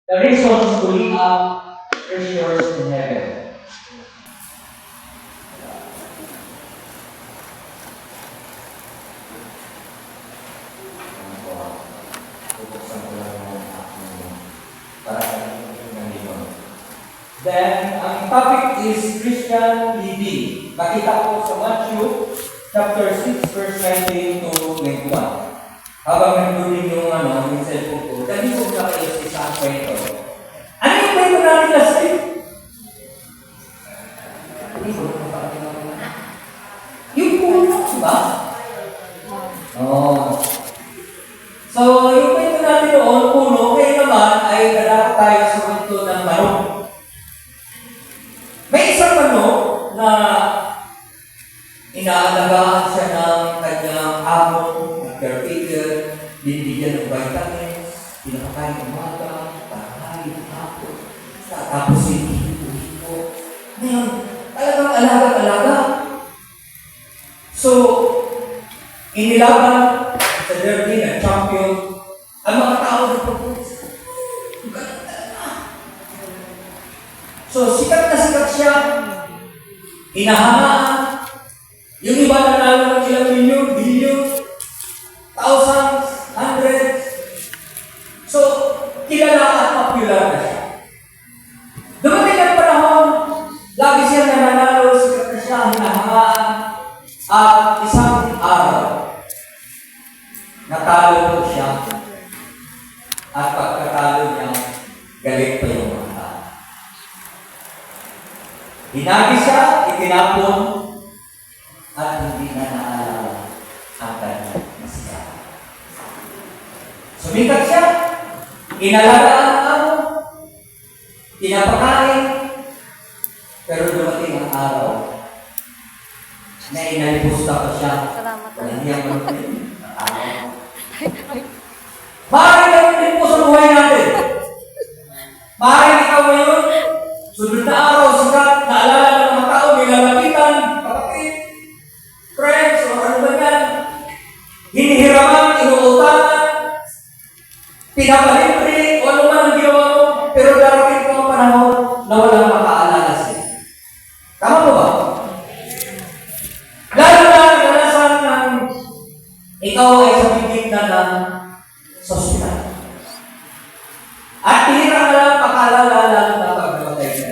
The resources to live up treasures in heaven. Bubuksan ko lang yung aking para sa dito. Then, ang topic is Christian living. Makita ko sa Matthew chapter 6 verse 19 to 21. Habang nandun yung yung cellphone ko, dali ko na kayo sa isang kwento. Ano yung kwento natin last week? Yung puno, diba? Oh. So, yung kwento natin noon, puno, kaya naman ay nadapat tayo sa kwento ng manok. May isang manok na inaalagaan siya ng kanyang amo, caretaker, binibigyan ng vitamins, pinapakain ng umaga, tanghali, hapon, tapos hindi. Ngayon, talagang alaga-alaga. So, inilaban sa derby ng champion, ang mga tao na pagpunta. So, sikat na sikat siya, hinahangaan. Yung iba na nalo ng ilang milyon, bilyon, thousands, hundreds. So, kilala at popular na siya. Dumating ang panahon, lagi siya nananalo, sikat na siya, hinahangaan, at isang araw, natalo po siya. At pagkatalo niya, galit pa yung mga tao. Hinagi siya, itinapon, at hindi na naalala ang kanyang masaya. Sumikat siya, inalagaan ang amo, pinapakain, pero dumating ang araw na inalipusta pa siya. Walang hiyang manunin. Maaaring gawin din po sa buhay natin. Maaaring ikaw ngayon, sunod na araw, sikat, naalala ng mga tao, nilalapitan, kapatid, friends, o ano ba yan, hinihiraman, inuutangan, pinapalibre, o ano man ang ginawa mo, pero darating po ang panahon na walang makaalala siya. Tama mo ba? Lalo na kadalasan ng ikaw ay sa bigla ng sa ospital. At tihira na lang makaalala lang na pagkamatay ka.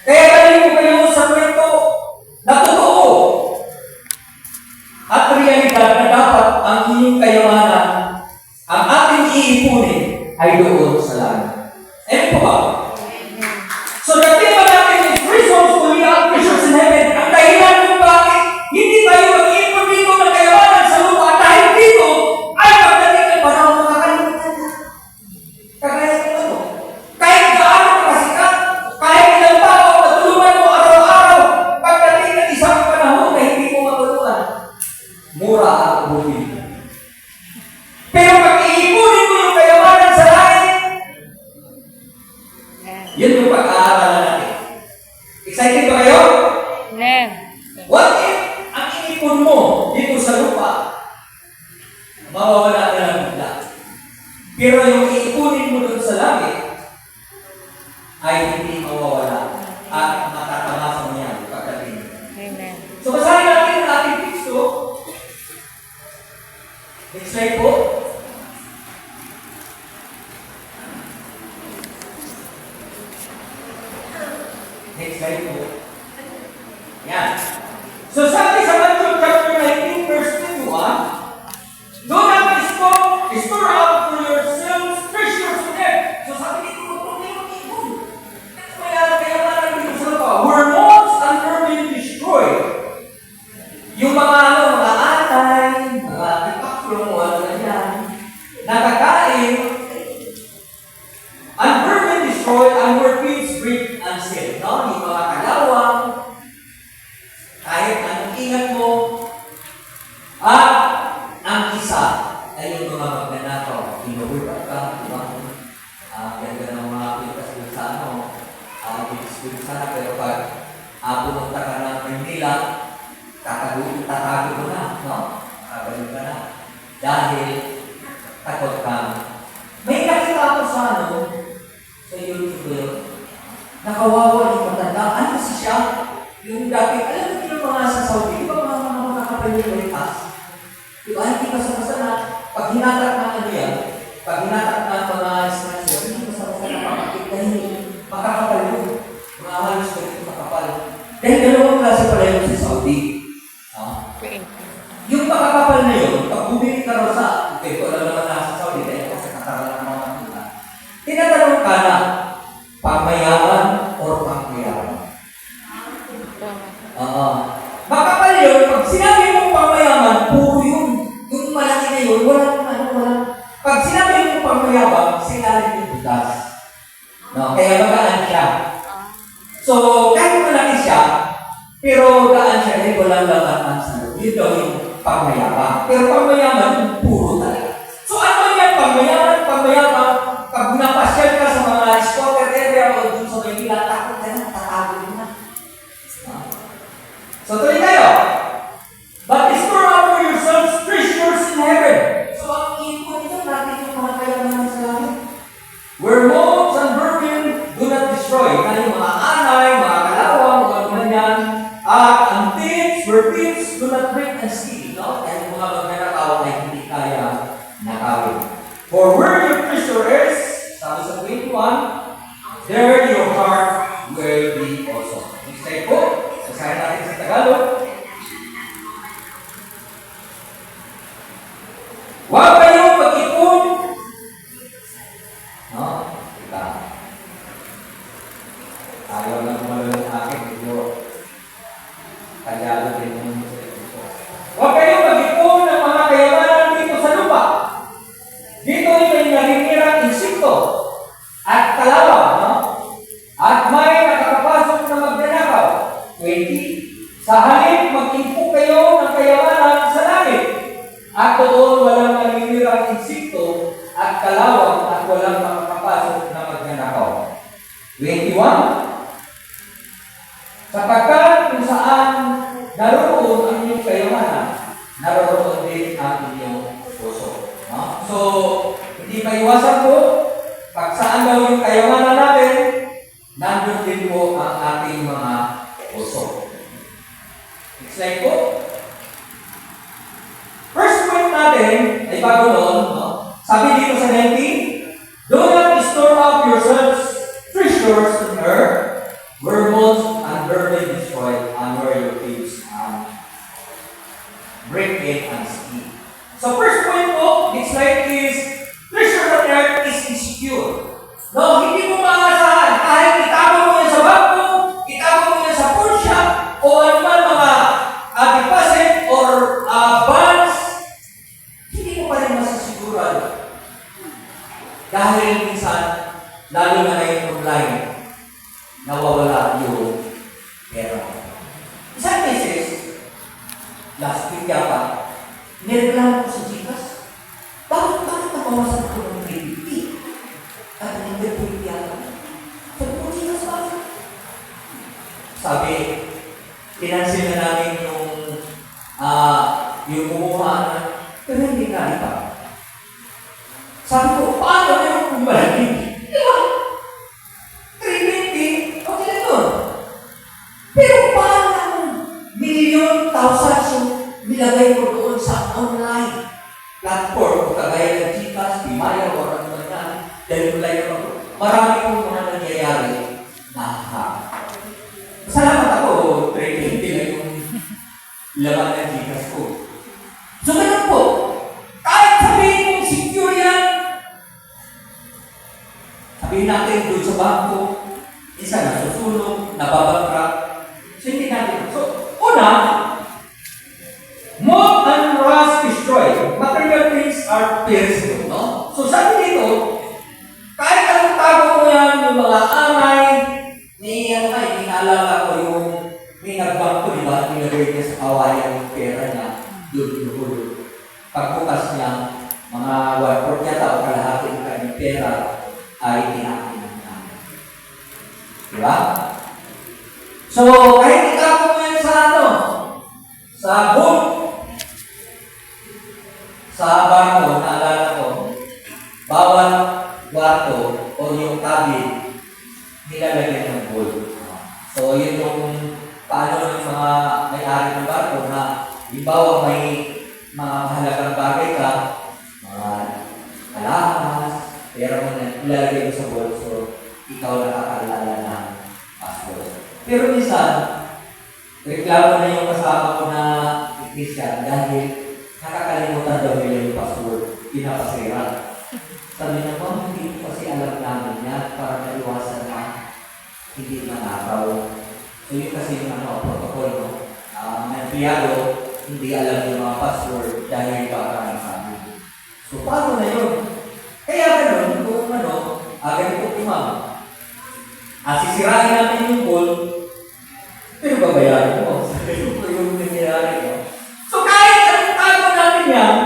Kaya galing ko kayo sa kwento na totoo at realidad na dapat ang inyong kayamanan, ang ating iipunin ay doon sa langit. Ayan po ba? So, natin ba natin is resourcefully ang treasures in heaven? Ang dahilan kung bakit hindi tayo mag-iipon dito ng kayamanan sa lupa dahil dito ay pagdating ng panahon ng kakalimutan na. Kagaya ng ano? Kahit gaano kasikat, kahit ilang tao matulungan mo araw-araw, pagdating ng isang panahon na hindi mo matulungan, mura ang ubuhin. Pero pag iipunin mo yung kayamanan sa langit, yun yung pag-aaralan natin. Excited ba kayo? Amen. What if ang inipon mo dito sa lupa, mawawala na lang bigla. Pero yung iipunin mo doon sa langit, ay hindi mawawala at matatamasa mo yan pagdating. Amen. So, basahin natin ang ating teksto. Next slide po. Next slide po. Yan. So, sabi sa Matthew chapter 19, verse 21, do not store up for yourselves treasures in earth. So, sabi dito, huwag kayo mag-ipon. Kaya parang dito sa lupa, where moths and vermin destroy. Yung mga atay, mga tipaklong, ano na yan, nakakain, and vermin destroy, and where pigs break and steal. No? Yung mga kalawang, kahit anong ingat mo, at ang isa ay yung mga magnanakaw. Inuwipat ka, diba? Ganda ng mga pitas sa pitas sana, pero pag pumunta ka ng Manila, tatago mo na, no? Kakabalik ka na. Dahil takot ka. May nakita ko sa Sa YouTube ko yun. Nakawawa yung matanda. Ano kasi siya? Yung dati, alam mo yung mga sa Saudi, di ba mga makakapal yung litas? Yung hindi basta-basta na, pag hinatak na ano yan, pag hinatak na mga snatcher, hindi basta-basta na pakakit dahil makakapal yun. Mga halos ko rin makakapal. Dahil dalawang klase pala yun sa Saudi. Yung makakapal na yun, pag bumili ka raw sa, okay, ko alam naman na sa Saudi, dahil kasi nakakaroon ng mga matula, tinatanong ka na, pangmayaman or pangmayaman? Makapal yun, pag sinabi mong pangmayaman, puro yun. Yung malaki na yun, walang. Pag sinabi mong pangmayabang, sinabi yung butas. No? Kaya magaan siya. So, kahit malaki siya, pero gaan siya, dahil walang laman ang salud. Yun daw yung pangmayabang. Pero pangmayaman, puro talaga. So, ano yan? Pangmayabang, pag napasyal ka sa mga squatter area o dun sa Maynila, takot ka na, tatago na. So, tuloy tayo. But store up for yourselves treasures in heaven. So, ang input ito, natin yung mga kayamanan sa langit. Where moths and vermin do not destroy. Na yung mga anay, mga kalawang, mga ganyan. At ang thieves, where thieves do not break and steal. No? Kaya yung mga magnanakaw ay hindi kaya nakawin. For where your treasure is, sabi sa 21, there your heart will be also. Next slide po. Sasahin natin sa Tagalog. Huwag kayong mag-ipon. No? Diba? Ayaw lang kumalo ng akin. Medyo Tagalog din yung ito. Huwag kayong mag-ipon ng mga kayamanan dito sa lupa. Dito ay may narinirang insekto at kalawang, no? At may nakakapasok na magnanakaw. 20. Sa halip, mag-impok kayo ng kayamanan sa langit. At doon walang naninirang insekto at kalawang at walang makakapasok na magnanakaw. 21. Sapagkat kung saan naroon ang inyong kayamanan, naroon din ang inyong puso. No? So, hindi maiwasan po, pag saan daw yung kayamanan natin, nandun din po ang ating mga puso. Next slide po. First point natin, ay bago noon, no? Sabi dito sa 19, do not store up yourselves treasures on earth, where moths and vermin destroy, and where your thieves break in and steal. So first point po, next slide is, treasure on earth is insecure. No, hindi mo maasahan. Kahit itago mo yan sa bangko, itago mo yan sa pawn shop, o ano man mga deposit or bonds, hindi mo pa rin masasiguran. Dahil minsan, lalo na ngayon online, nawawala yung pera. Isang beses, last week yata, nireklamo ko sa Gcash. Bakit nabawasan ko ng 350? At hindi po yung yata. Sabi ko, Gcash bakit? Sabi, pinansin na namin yung kumuha na, pero hindi na iba. Sabi ko, paano na yung kumalagin? Di ba? 320, okay na doon. Pero paano na kung million, thousands yung nilagay ko doon sa online platform, kagaya ng Gcash, Bimaya, o ano man yan, dahil mulay ko, marami kong mga nangyayari na salamat ako, 320 na yung laman ng Gcash ko. So, ganun po. Kahit sabihin mong secure yan, sabihin natin doon sa bangko, isa nasusunog, nababangkrak, so hindi natin. So, una, moth and rust destroy. Material things are perishable, no? So, sabi dito, kahit anong tago mo yan, yung mga anay, inaalala ko yung may nagbangko, di ba? Nilagay niya sa kawayan yung pera niya, doon. Pagbukas niya, mga 1/4 yata o kalahati ng kanyang pera ay tinakin niya. Di ba? So, kahit itago mo yan sa book, sa bangko, naalala ko, bawat kwarto o yung tabi nilalagyan ng gold. So, yun yung paano yung mga may-ari ng barko na halimbawa may mga mahalagang bagay ka, mga alahas, pero mo na ilalagay mo sa bolso, ikaw nakakaalala ng password. Pero minsan, reklamo na yung kasama ko na Christian dahil nakakalimutan daw nila yung password, pinapasira. Sabi niya, ma'am, hindi ko kasi alam namin yan para maiwasan na hindi manakaw. So yun kasi yung protocol, no? Ng empleyado, hindi alam yung mga password dahil baka nasabi. So paano na yun? Kaya ganun, kung ganito po ma'am. Sisirain natin yung goal, pero babayaran mo. Sabi ko yung nangyayari ko. So kahit anong tago natin yan,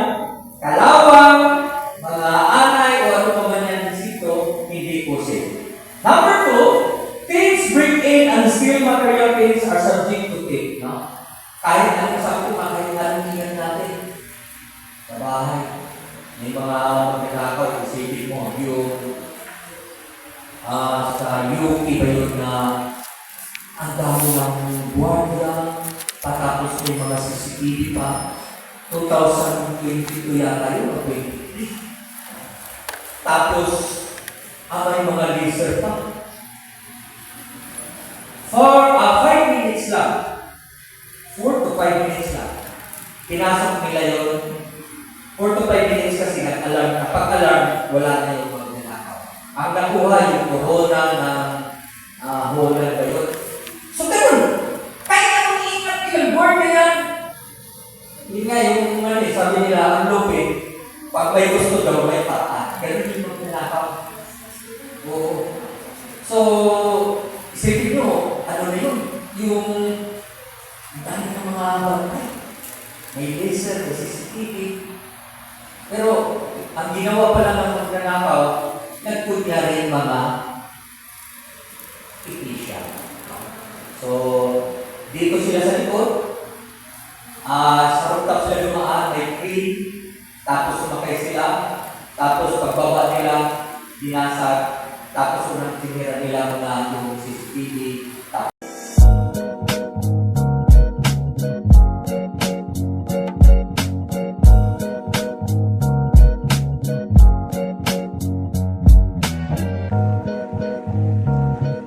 kalawang, mga anay o ano pa man yan dito, hindi po safe. Number 2, things break in and steal material things are subject to theft. No? Kahit anong sakto, kahit anong ingat natin sa bahay. May mga magnanakaw, isipin mo, yung sa UP ba yun na ang dami ng guardia, patapos may mga CCTV pa. 2022 yata yun, o 23. Tapos, may mga laser pa. For 5 minutes lang, 4 to 5 minutes lang, pinasok nila yun. 4 to 5 minutes kasi nag-alarm, kapag-alarm, wala na yung magnanakaw. Ang nakuha yung corona ng Holland ba yun? So, ganun. Kahit anong ingat nila, board na yan. Yun nga yung sabi nila, ang lupit, pag may gusto daw, may paraan. Ganun yung magnanakaw. Oo. So, isipin nyo, ano na yun? Yung dahil ng mga bangkay. May laser, may CCTV. Pero, ang ginawa pala ng magnanakaw, nagkunyari yung mga technician. So, dito sila sa likod. Sa rooftop sila dumaan, may crane. Tapos sumakay sila. Tapos pagbaba nila, binasag. Tapos unang tinira nila muna yung CCTV.